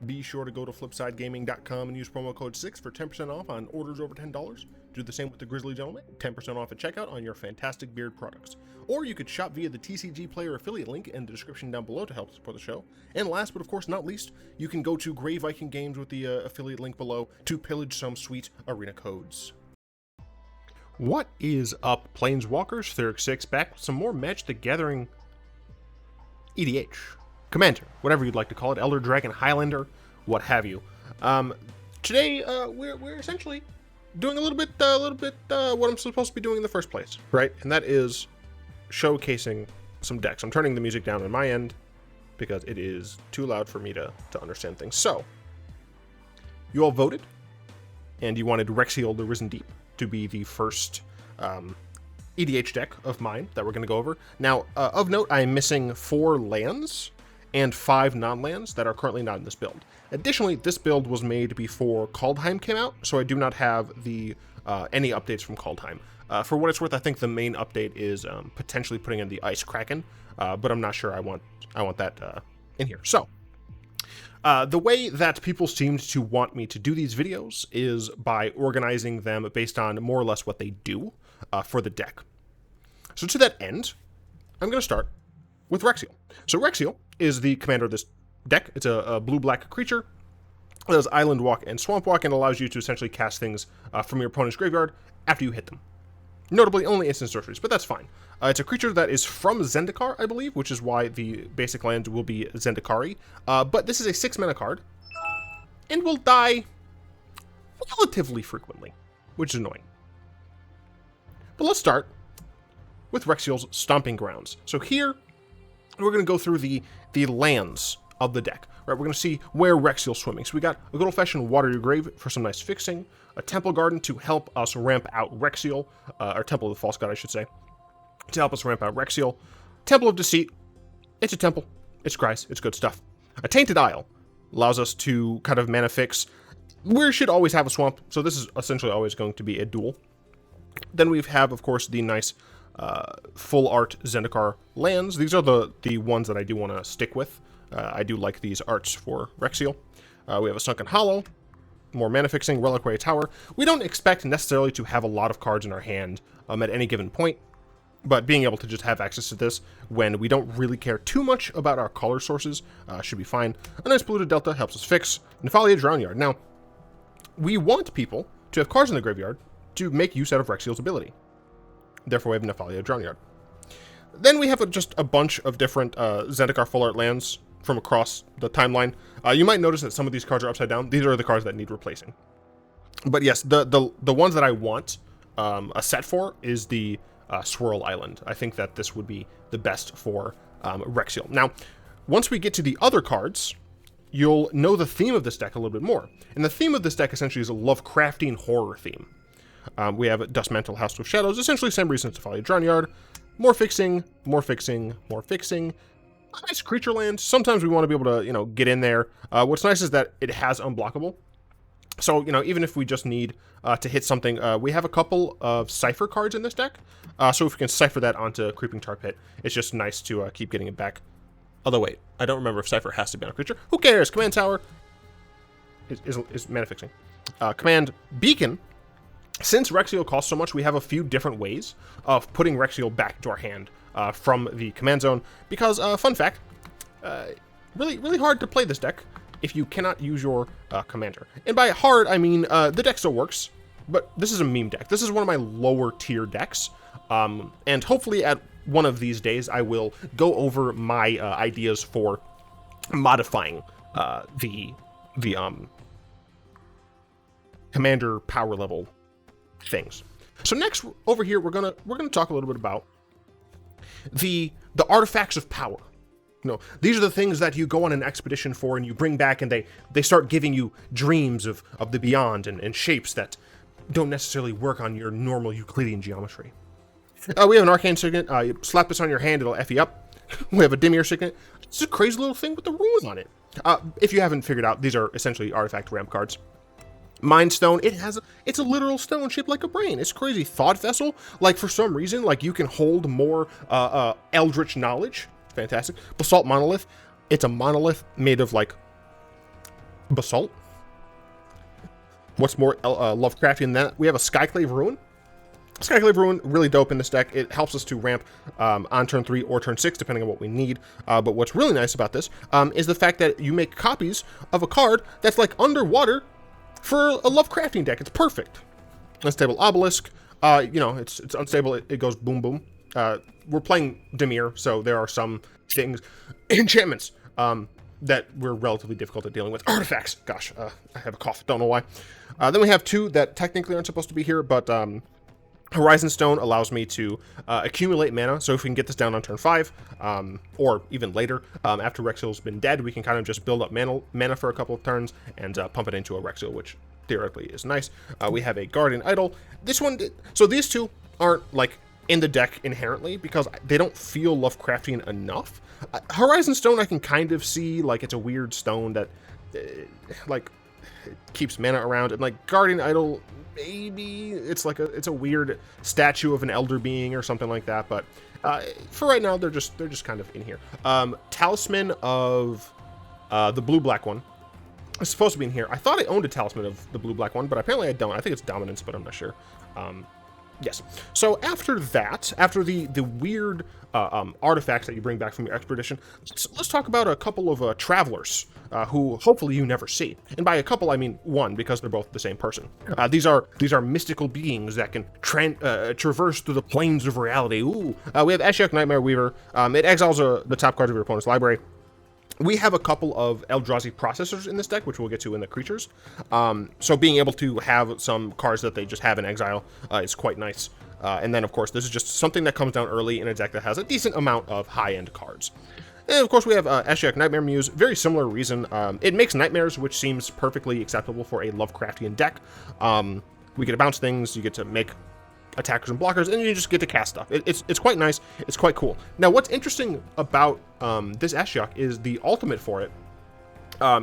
Be sure to go to flipsidegaming.com and use promo code 6 for 10% off on orders over $10. Do the same with the Grizzly Gentleman, 10% off at checkout on your fantastic beard products. Or you could shop via the TCG Player affiliate link in the description down below to help support the show. And last but of course not least, you can go to Grey Viking Games with the affiliate link below to pillage some sweet arena codes. What is up, Planeswalkers? Theric6 back with some more Magic the Gathering EDH. Commander, whatever you'd like to call it, Elder Dragon, Highlander, what have you. Today, we're essentially doing a little bit what I'm supposed to be doing in the first place, right? And that is showcasing some decks. I'm turning the music down on my end because it is too loud for me to understand things. So, you all voted, and you wanted Wrexial the Risen Deep to be the first EDH deck of mine that we're going to go over. Now, of note, I am missing 4 lands and 5 non-lands that are currently not in this build. Additionally, this build was made before Kaldheim came out, so I do not have the any updates from Kaldheim. For what it's worth, I think the main update is potentially putting in the Ice Kraken, but I'm not sure I want that in here. So, the way that people seemed to want me to do these videos is by organizing them based on more or less what they do for the deck. So to that end, I'm going to start with Wrexial. So Wrexial is the commander of this deck. It's a blue-black creature. It does Island Walk and Swamp Walk and allows you to essentially cast things from your opponent's graveyard after you hit them. Notably, only instant sorceries, but that's fine. It's a creature that is from Zendikar, I believe, which is why the basic land will be Zendikari. But this is a 6-mana card, and will die relatively frequently, which is annoying. But let's start with Wrexial's Stomping Grounds. So here, we're going to go through the lands of the deck. Right, we're going to see where Wrexial's swimming. So we got a good old-fashioned Water Your Grave for some nice fixing, a Temple Garden to help us ramp out Wrexial, or Temple of the False God, I should say, to help us ramp out Wrexial. Temple of Deceit, it's a temple, it's Christ, it's good stuff. A Tainted Isle allows us to kind of mana fix. We should always have a swamp, so this is essentially always going to be a duel. Then we have, of course, the nice full art Zendikar lands. These are the ones that I do want to stick with. I do like these arts for Wrexial. We have a Sunken Hollow, more mana fixing, Reliquary Tower. We don't expect necessarily to have a lot of cards in our hand at any given point, but being able to just have access to this when we don't really care too much about our color sources should be fine. A nice Polluted Delta helps us fix. Nephalia Drownyard. Now, we want people to have cards in the graveyard to make use out of Wrexial's ability. Therefore, we have Nephalia Drownyard. Then we have just a bunch of different Zendikar full art lands from across the timeline. You might notice that some of these cards are upside down. These are the cards that need replacing. But yes, the ones that I want a set for is the Swirl Island. I think that this would be the best for Wrexial. Now, once we get to the other cards, you'll know the theme of this deck a little bit more. And the theme of this deck essentially is a Lovecraftian horror theme. We have Dust Mantle, House of Shadows, essentially same reason as Nephalia Drownyard. More fixing, more fixing, more fixing. A nice creature land. Sometimes we want to be able to, get in there. What's nice is that it has unblockable. So, even if we just need to hit something, we have a couple of Cypher cards in this deck. So if we can Cypher that onto Creeping Tar Pit, it's just nice to keep getting it back. Although, wait, I don't remember if Cypher has to be on a creature. Who cares? Command Tower is mana fixing. Command Beacon. Since Wrexial costs so much, we have a few different ways of putting Wrexial back into our hand from the command zone. Because, fun fact, really hard to play this deck if you cannot use your commander. And by hard, I mean the deck still works, but this is a meme deck. This is one of my lower tier decks, and hopefully at one of these days I will go over my ideas for modifying the commander power level things. So next over here we're gonna talk a little bit about the artifacts of power. These are the things that you go on an expedition for and you bring back, and they start giving you dreams of the beyond and shapes that don't necessarily work on your normal Euclidean geometry. We have an Arcane Signet. You slap this on your hand, it'll F you up. We have a Dimir Signet. It's a crazy little thing with the runes on it. If you haven't figured out, these are essentially artifact ramp cards. Mind Stone, it's a literal stone shaped like a brain. It's crazy. Thought Vessel, like for some reason, like you can hold more eldritch knowledge. Fantastic. Basalt Monolith, it's a monolith made of like Basalt. What's more Lovecraftian than that? We have a Skyclave Ruin. Skyclave Ruin, really dope in this deck. It helps us to ramp on turn 3 or turn 6, depending on what we need. But what's really nice about this is the fact that you make copies of a card that's like underwater for a Lovecraftian deck. It's perfect. Unstable Obelisk. You know, it's unstable. It goes boom, boom. We're playing Dimir, so there are some things, enchantments, that we're relatively difficult at dealing with. Artifacts. Gosh, I have a cough. Don't know why. Then we have 2 that technically aren't supposed to be here, but Horizon Stone allows me to accumulate mana, so if we can get this down on turn 5, or even later, after Wrexial's been dead, we can kind of just build up mana for a couple of turns and pump it into a Wrexial, which theoretically is nice. We have a Guardian Idol. This one, so these 2 aren't like in the deck inherently because they don't feel Lovecraftian enough. Horizon Stone I can kind of see, like it's a weird stone that like it keeps mana around, and like Guardian Idol, maybe it's like it's a weird statue of an elder being or something like that, but for right now they're just kind of in here. Talisman of the blue-black one is supposed to be in here. I thought I owned a Talisman of the blue-black one, but apparently I don't. I think it's Dominance, but I'm not sure. Yes. So after that, after the weird artifacts that you bring back from your expedition, let's talk about a couple of travelers who hopefully you never see. And by a couple, I mean 1, because they're both the same person. These are mystical beings that can traverse through the planes of reality. Ooh. We have Ashiok Nightmare Weaver. It exiles the top cards of your opponent's library. We have a couple of Eldrazi processors in this deck, which we'll get to in the creatures. So being able to have some cards that they just have in exile is quite nice. And then, of course, this is just something that comes down early in a deck that has a decent amount of high-end cards. And, of course, we have Ashiok Nightmare Muse. Very similar reason. It makes nightmares, which seems perfectly acceptable for a Lovecraftian deck. We get to bounce things. You get to make attackers and blockers, and you just get to cast stuff. It's quite nice. It's quite cool. Now, what's interesting about this Ashiok is the ultimate for it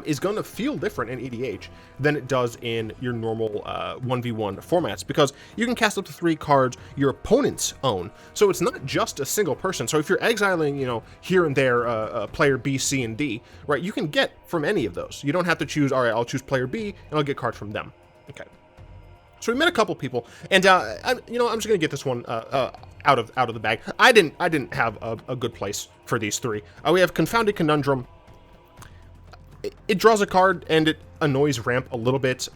is going to feel different in EDH than it does in your normal 1v1 formats, because you can cast up to 3 cards your opponents own. So it's not just a single person. So if you're exiling, you know, here and there player B, C, and D, right, you can get from any of those. You don't have to choose, all right, I'll choose player B, and I'll get cards from them. Okay. So we met a couple people, and I'm just gonna get this one out of the bag. I didn't have a good place for these 3. We have Confounded Conundrum. It draws a card and it annoys ramp a little bit.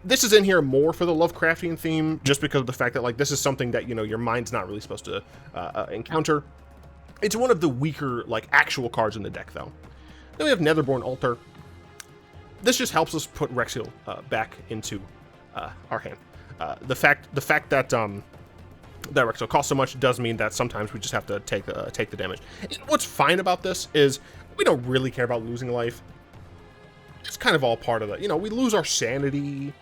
This is in here more for the Lovecraftian theme, just because of the fact that like this is something that, you know, your mind's not really supposed to encounter. It's one of the weaker like actual cards in the deck though. Then we have Netherborn Altar. This just helps us put Wrexial back into our hand. The fact that that Wrexial costs so much does mean that sometimes we just have to take the damage. And what's fine about this is we don't really care about losing life. It's kind of all part of the, you know, we lose our sanity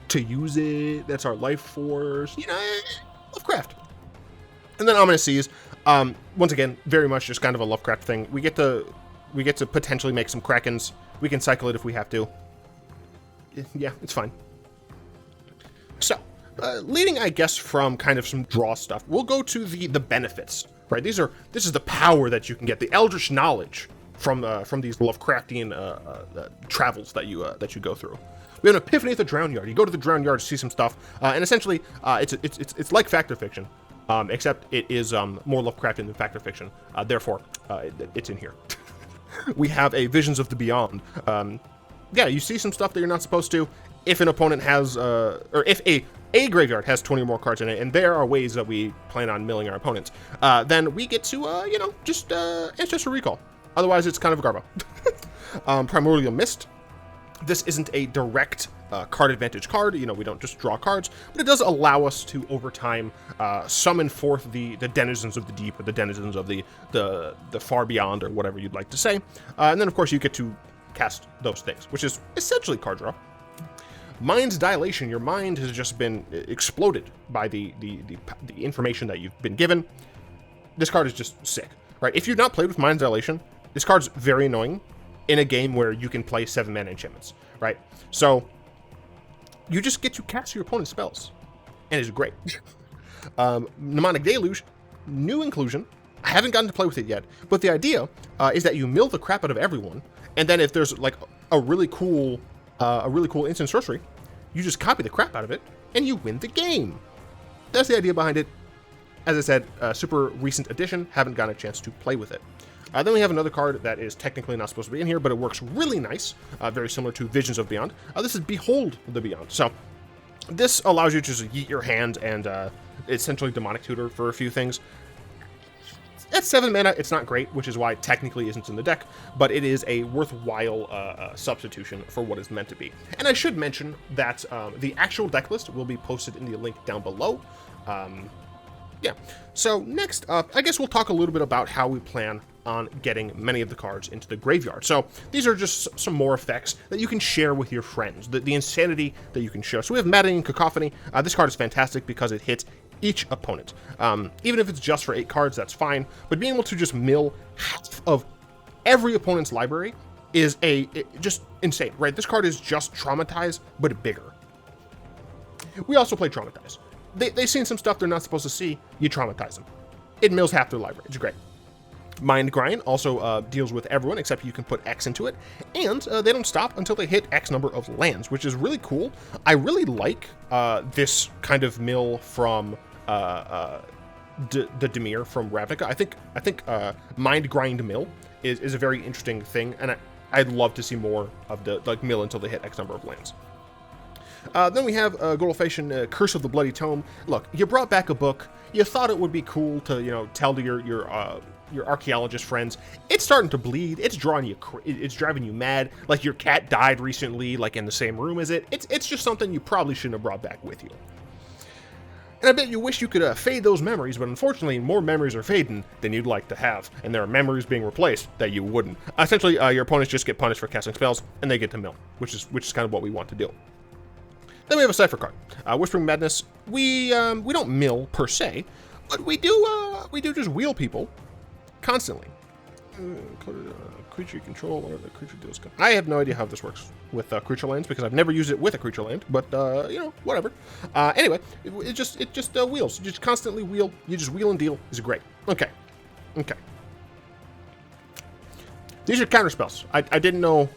to use it. That's our life force. You know, Lovecraft. And then Ominous Seas. Once again, very much just kind of a Lovecraft thing. We get to potentially make some Krakens. We can cycle it if we have to. Yeah, it's fine. So, leading, I guess, from kind of some draw stuff, we'll go to the benefits, right? This is the power that you can get, the eldritch knowledge from these Lovecraftian travels that you go through. We have an Epiphany at the Drown Yard. You go to the Drown Yard to see some stuff, and essentially, it's like Fact or Fiction, except it is more Lovecraftian than Fact or Fiction. Therefore, it's in here. We have a Visions of the Beyond. Yeah, you see some stuff that you're not supposed to. If an opponent has, or if a graveyard has 20 or more cards in it, and there are ways that we plan on milling our opponents, then we get to, just Ancestral Recall. Otherwise, it's kind of a garbo. Primordial Mist. This isn't a direct card advantage card. You know, we don't just draw cards, but it does allow us to, over time, summon forth the denizens of the deep, or the denizens of the far beyond, or whatever you'd like to say. And then, of course, you get to cast those things, which is essentially card draw. Mind's Dilation. Your mind has just been exploded by the information that you've been given. This card is just sick, right? If you've not played with Mind's Dilation, this card's very annoying in a game where you can play 7-mana enchantments, right? So you just get to cast your opponent's spells, and it's great. Mnemonic Deluge, new inclusion. I haven't gotten to play with it yet, but the idea is that you mill the crap out of everyone, and then if there's like a really cool instant sorcery. You just copy the crap out of it, and you win the game. That's the idea behind it. As I said, super recent addition, haven't gotten a chance to play with it. Then we have another card that is technically not supposed to be in here, but it works really nice, very similar to Visions of Beyond. This is Behold the Beyond. So this allows you to just yeet your hand and essentially demonic tutor for a few things. At 7 mana, it's not great, which is why it technically isn't in the deck, but it is a worthwhile substitution for what it's meant to be. And I should mention that the actual deck list will be posted in the link down below. Yeah, so next up, I guess we'll talk a little bit about how we plan on getting many of the cards into the graveyard. So these are just some more effects that you can share with your friends, the insanity that you can share. So we have Maddening Cacophony. This card is fantastic because it hits each opponent. Even if it's just for 8 cards, that's fine, but being able to just mill half of every opponent's library is just insane, right? This card is just Traumatize, but bigger. We also play Traumatize. They've seen some stuff they're not supposed to see, you traumatize them. It mills half their library, it's great. Mind Grind also deals with everyone, except you can put X into it, and they don't stop until they hit X number of lands, which is really cool. I really like this kind of mill from the dimir from Ravnica. I think Mind Grind mill is a very interesting thing, and I'd love to see more of the mill until they hit X number of lands. Then we have good old-fashioned Curse of the Bloody Tome. Look, you brought back a book. You thought it would be cool to, tell to your archaeologist friends. It's starting to bleed. It's drawing you. It's driving you mad. Like your cat died recently, like in the same room as it. It's just something you probably shouldn't have brought back with you. And I bet you wish you could fade those memories, but unfortunately, more memories are fading than you'd like to have, and there are memories being replaced that you wouldn't. Essentially, your opponents just get punished for casting spells, and they get to mill, which is kind of what we want to do. Then we have a Cypher card. Whispering Madness, we don't mill per se, but we do just wheel people constantly. Creature you control, or the creature deals. I have no idea how this works with creature lands because I've never used it with a creature land, but whatever. Anyway, it just wheels. You just constantly wheel. You just wheel and deal. Is great. Okay. These are counter spells. I didn't know.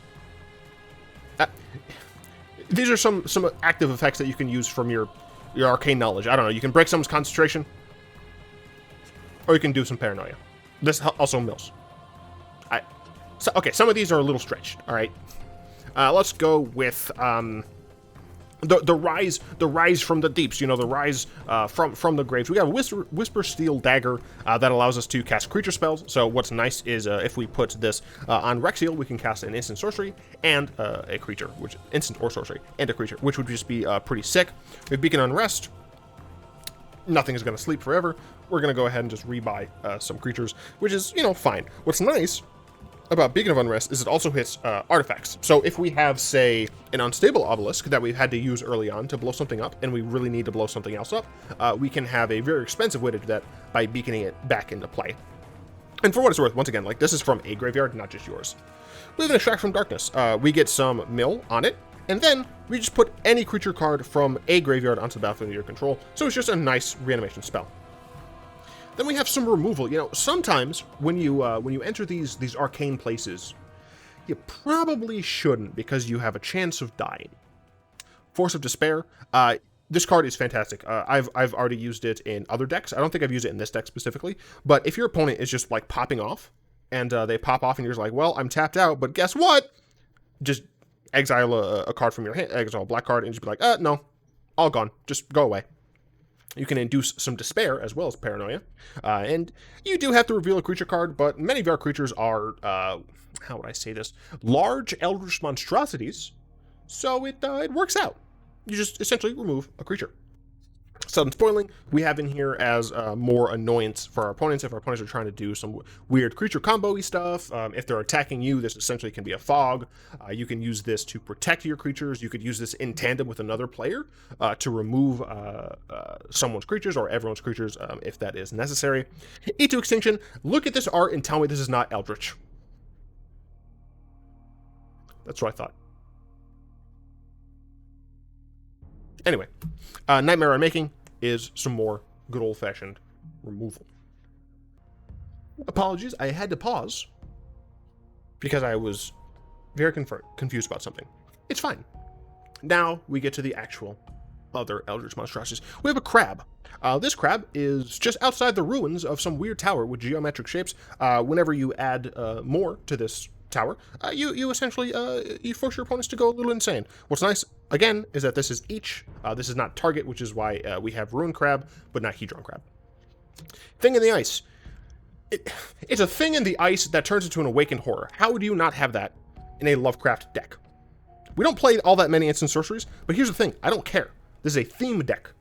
These are some active effects that you can use from your arcane knowledge. I don't know. You can break someone's concentration, or you can do some paranoia. This also mills. Okay, some of these are a little stretched. All right, let's go with the rise from the deeps. The rise from the graves. We have a Whisper Steel Dagger that allows us to cast creature spells. So what's nice is if we put this on Wrexial, we can cast an instant sorcery and a creature, which instant or sorcery and a creature, which would just be pretty sick. With Beacon Unrest, nothing is going to sleep forever. We're going to go ahead and just rebuy some creatures, which is fine. What's nice about Beacon of Unrest is it also hits artifacts. So if we have, say, an unstable obelisk that we've had to use early on to blow something up, and we really need to blow something else up, we can have a very expensive way to do that by beaconing it back into play. And for what it's worth, once again, this is from a graveyard, not just yours. We have an Extract from Darkness. We get some mill on it, and then we just put any creature card from a graveyard onto the battlefield of your control. So it's just a nice reanimation spell. Then we have some removal. Sometimes when you enter these arcane places, you probably shouldn't because you have a chance of dying. Force of Despair. This card is fantastic. I've already used it in other decks. I don't think I've used it in this deck specifically. But if your opponent is just popping off, and they pop off, and you're just like, well, I'm tapped out. But guess what? Just exile a card from your hand, exile a black card, and just be like, no, all gone. Just go away. You can induce some despair as well as paranoia. And you do have to reveal a creature card, but many of our creatures are, how would I say this? Large eldritch monstrosities. So it works out. You just essentially remove a creature. Sudden Spoiling, we have in here as more annoyance for our opponents. If our opponents are trying to do some weird creature combo-y stuff, if they're attacking you, this essentially can be a fog. You can use this to protect your creatures. You could use this in tandem with another player to remove someone's creatures or everyone's creatures if that is necessary. E2 Extinction, look at this art and tell me this is not Eldritch. That's what I thought. Anyway, Nightmare Unmaking is some more good old-fashioned removal. Apologies, I had to pause because I was very confused about something. It's fine. Now we get to the actual other Eldritch monstrosities. We have a crab. This crab is just outside the ruins of some weird tower with geometric shapes. Whenever you add more to this tower, you essentially you force your opponents to go a little insane. What's nice, again, is that this is each. This is not target, which is why we have Ruin Crab, but not Hedron Crab. Thing in the ice. It's a thing in the ice that turns into an awakened horror. How do you not have that in a Lovecraft deck? We don't play all that many instant sorceries, but here's the thing. I don't care. This is a theme deck.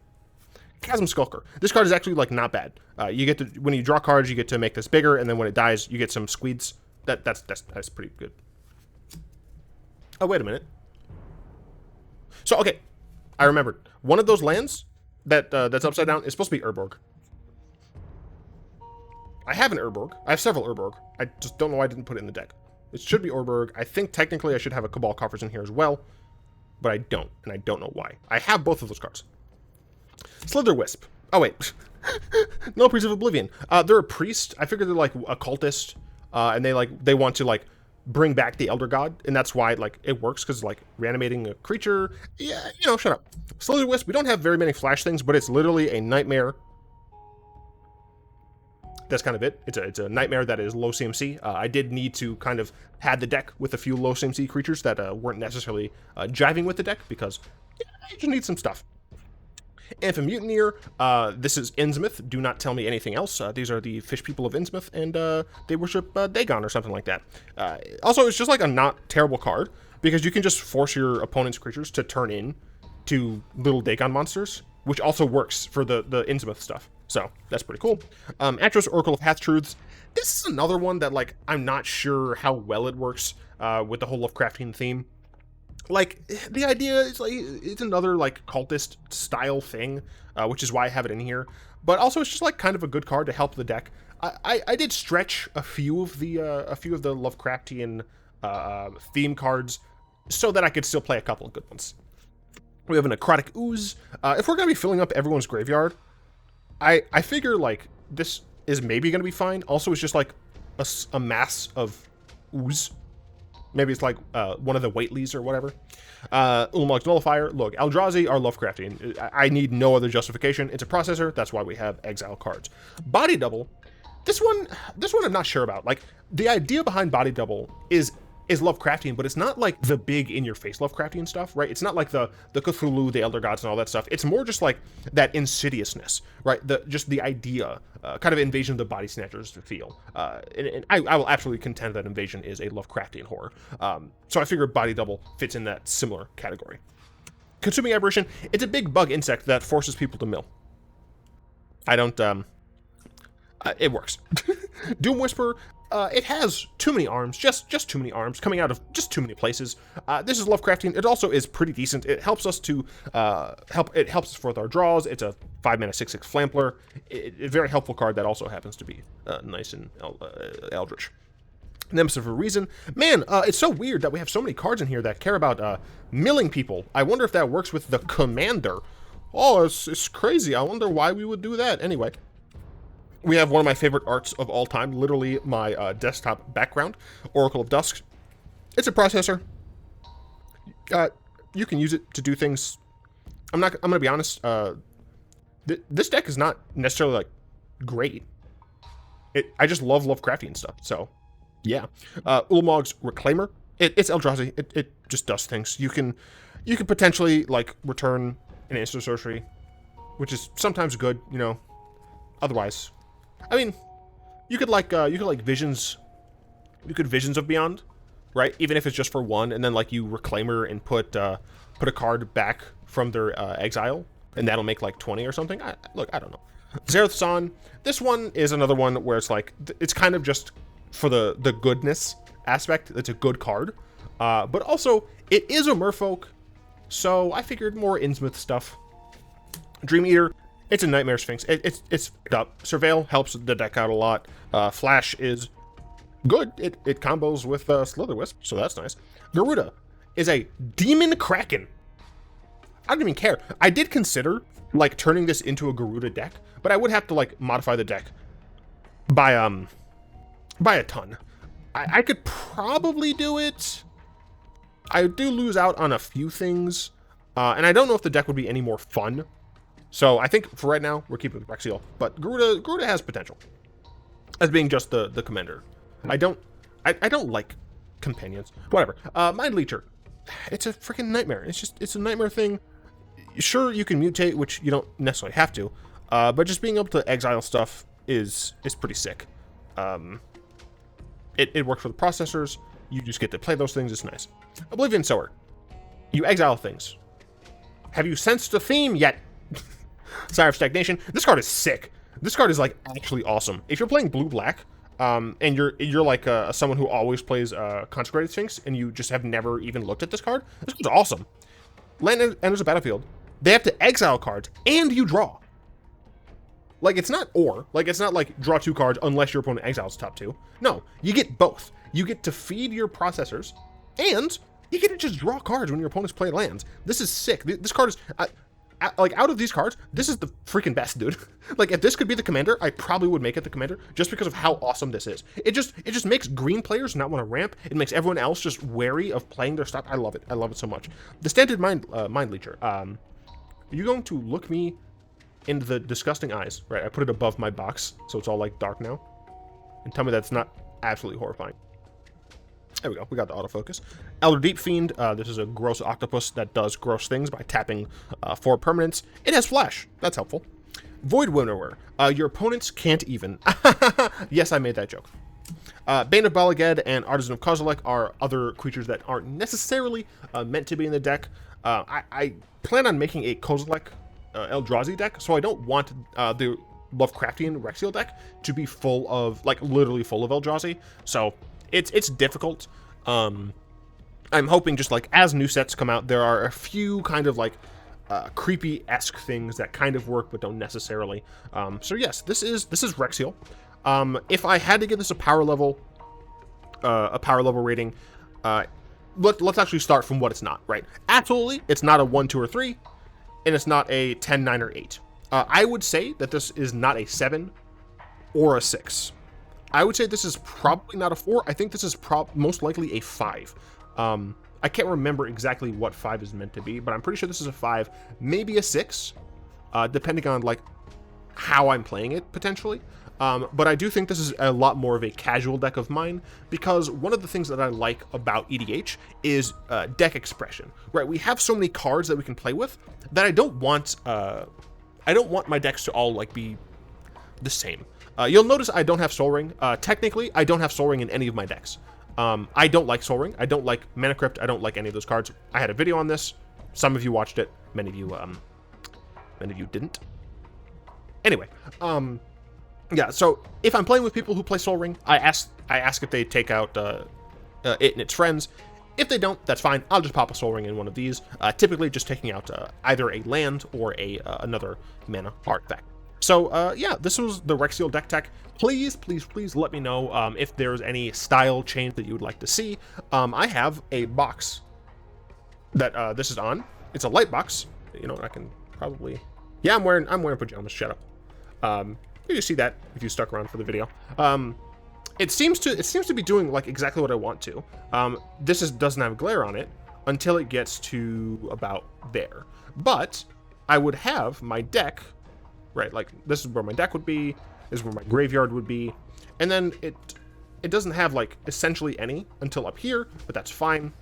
Chasm Skulker. This card is actually like not bad. You get to, when you draw cards, you get to make this bigger, and then when it dies, you get some squeeds. That's pretty good. Oh, wait a minute. So, okay. I remembered. One of those lands that's upside down is supposed to be Urborg. I have an Urborg. I have several Urborg. I just don't know why I didn't put it in the deck. It should be Urborg. I think technically I should have a Cabal Coffers in here as well, but I don't, and I don't know why. I have both of those cards. Slither Wisp. Oh, wait. No Priest of Oblivion. They're a priest. I figure they're like a cultist, and they want to like bring back the Elder God, and that's why like it works, because like reanimating a creature. Yeah, you know, shut up. Slither Wisp. We don't have very many flash things, but it's literally a nightmare. That's kind of it. It's a nightmare that is low CMC. I did need to kind of pad the deck with a few low CMC creatures that weren't necessarily jiving with the deck, because you just need some stuff. Anthem Mutineer. This is Innsmouth. Do not tell me anything else. These are the fish people of Innsmouth, and they worship Dagon or something like that. Also, it's just like a not terrible card, because you can just force your opponent's creatures to turn in to little Dagon monsters, which also works for the Innsmouth stuff. So that's pretty cool. Atros, Oracle of Half-Truths. This is another one that like I'm not sure how well it works with the whole Lovecraftian theme. Like, the idea is like it's another like cultist style thing, which is why I have it in here. But also it's just like kind of a good card to help the deck. I did stretch a few of the Lovecraftian theme cards so that I could still play a couple of good ones. We have a Necrotic Ooze. If we're gonna be filling up everyone's graveyard, I figure like this is maybe gonna be fine. Also, it's just like a mass of ooze. Maybe it's like one of the Waitleys or whatever. Ulamog's Nullifier. Look, Eldrazi are Lovecraftian. I need no other justification. It's a processor. That's why we have exile cards. Body Double. This one I'm not sure about. Like, the idea behind Body Double is Lovecraftian, but it's not like the big in-your-face Lovecraftian stuff, right? It's not like the Cthulhu, the Elder Gods, and all that stuff. It's more just like that insidiousness, right? Just the idea, kind of Invasion of the Body Snatchers feel. And I will absolutely contend that Invasion is a Lovecraftian horror. So I figure Body Double fits in that similar category. Consuming Aberration. It's a big bug insect that forces people to mill. I don't, it works. Doom Whisperer. It has too many arms, just too many arms, coming out of just too many places. This is Lovecraftian. It also is pretty decent. It helps us to it helps us with our draws. It's a 5-mana 6/6 Flampler. A very helpful card that also happens to be nice and eldritch. Nemesis for a reason. Man, it's so weird that we have so many cards in here that care about milling people. I wonder if that works with the commander. Oh, it's crazy. I wonder why we would do that. Anyway. We have one of my favorite arts of all time, literally my desktop background, Oracle of Dusk. It's a processor. You can use it to do things. I'm gonna be honest. This deck is not necessarily like great. I just love Lovecraftian stuff. So, yeah. Ulamog's Reclaimer. It's Eldrazi. It just does things. You can potentially like return an instant sorcery, which is sometimes good. You know. Otherwise. I mean, you could Visions. You could Visions of Beyond, right? Even if it's just for one, and then like you Reclaimer and put a card back from their exile, and that'll make like 20 or something. Look, I don't know. Zereth San. This one is another one where it's like it's kind of just for the goodness aspect. It's a good card, but also it is a Merfolk, so I figured more Innsmouth stuff. Dream Eater. It's a Nightmare Sphinx. It's f***ed up. Surveil helps the deck out a lot. Flash is good. It combos with Slitherwisp, so that's nice. Garuda is a Demon Kraken. I don't even care. I did consider like turning this into a Garuda deck, but I would have to like modify the deck by a ton. I could probably do it. I do lose out on a few things, and I don't know if the deck would be any more fun. So I think for right now, we're keeping with Wrexial, but Garuda has potential as being just the commander. I don't like companions. Whatever. Mind Leecher. It's a freaking nightmare. It's a nightmare thing. Sure, you can mutate, which you don't necessarily have to, but just being able to exile stuff is pretty sick. It works for the processors. You just get to play those things. It's nice. Oblivion Sower. You exile things. Have you sensed a theme yet? Sire of Stagnation. This card is sick. This card is like actually awesome. If you're playing blue-black, and you're like someone who always plays Consecrated Sphinx, and you just have never even looked at this card's awesome. Land enters a battlefield. They have to exile cards, and you draw. Like, it's not like draw 2 cards unless your opponent exiles top 2. No, you get both. You get to feed your processors, and you get to just draw cards when your opponents play lands. This is sick. This card is, like, out of these cards, this is the freaking best, dude. Like, if this could be the commander, I probably would make it the commander just because of how awesome this is. It just makes green players not want to ramp. It makes everyone else just wary of playing their stuff. I love it. I love it so much. The standard Mind Leecher. Are you going to look me into the disgusting eyes? Right, I put it above my box, so it's all like dark now. And tell me that's not absolutely horrifying. There we go. We got the autofocus. Elder Deep Fiend. This is a gross octopus that does gross things by tapping 4 permanents. It has flash. That's helpful. Void Winnower. Your opponents can't even. Yes, I made that joke. Bane of Balaged and Artisan of Kozilek are other creatures that aren't necessarily meant to be in the deck. I plan on making a Kozilek Eldrazi deck, so I don't want the Lovecraftian Wrexial deck to be full of, like, literally full of Eldrazi. So it's difficult. I'm hoping just like as new sets come out, there are a few kind of like creepy-esque things that kind of work but don't necessarily. So yes, this is Wrexial. If I had to give this a power level rating, let's actually start from what it's not, right? Absolutely, it's not a 1, 2, or 3, and it's not a 10, 9, or 8. I would say that this is not a 7 or a 6. I would say this is probably not a 4. I think this is most likely a 5. I can't remember exactly what 5 is meant to be, but I'm pretty sure this is a 5, maybe a 6, depending on like how I'm playing it potentially. But I do think this is a lot more of a casual deck of mine, because one of the things that I like about EDH is deck expression, right? We have so many cards that we can play with that I don't want my decks to all like be the same. You'll notice I don't have Sol Ring. Technically, I don't have Sol Ring in any of my decks. I don't like Sol Ring. I don't like Mana Crypt. I don't like any of those cards. I had a video on this. Some of you watched it. Many of you didn't. Anyway, yeah. So if I'm playing with people who play Sol Ring, I ask if they take out it and its friends. If they don't, that's fine. I'll just pop a Sol Ring in one of these. Typically, just taking out either a land or another mana artifact. So, yeah, this was the Wrexial deck tech. Please, please, please let me know if there's any style change that you would like to see. I have a box that this is on. It's a light box. You know, I can probably... Yeah, I'm wearing pajamas. Shut up. You see that if you stuck around for the video. It seems to be doing like exactly what I want to. This doesn't have glare on it until it gets to about there. But I would have my deck... Right, like this is where my deck would be, this is where my graveyard would be, and then it doesn't have like essentially any until up here, but that's fine.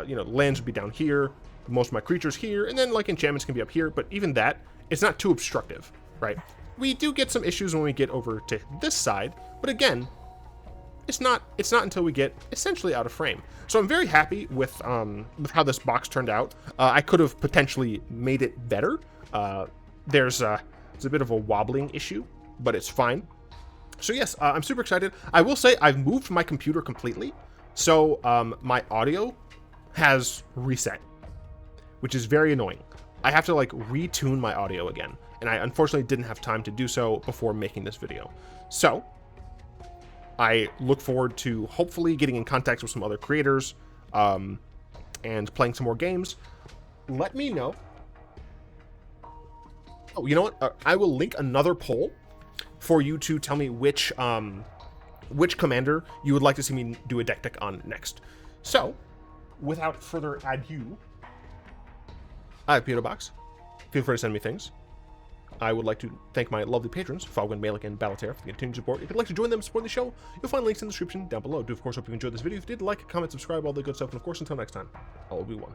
You know, lands would be down here, most of my creatures here, and then like enchantments can be up here, but even that, it's not too obstructive, right? We do get some issues when we get over to this side, but again, it's not until we get essentially out of frame. So I'm very happy with how this box turned out. I could have potentially made it better. There's a bit of a wobbling issue, but it's fine. So yes, I'm super excited. I will say I've moved my computer completely, so my audio has reset, which is very annoying. I have to like retune my audio again, and I unfortunately didn't have time to do so before making this video. So I look forward to hopefully getting in contact with some other creators and playing some more games. Let me know. Oh, you know what? I will link another poll for you to tell me which commander you would like to see me do a deck on next. So, without further ado, I have P.O. Box. Feel free to send me things. I would like to thank my lovely patrons, Falwin, Malik, and Balater, for the continued support. If you'd like to join them and support the show, you'll find links in the description down below. Do, of course, hope you enjoyed this video. If you did, like, comment, subscribe, all the good stuff. And, of course, until next time, all will be one.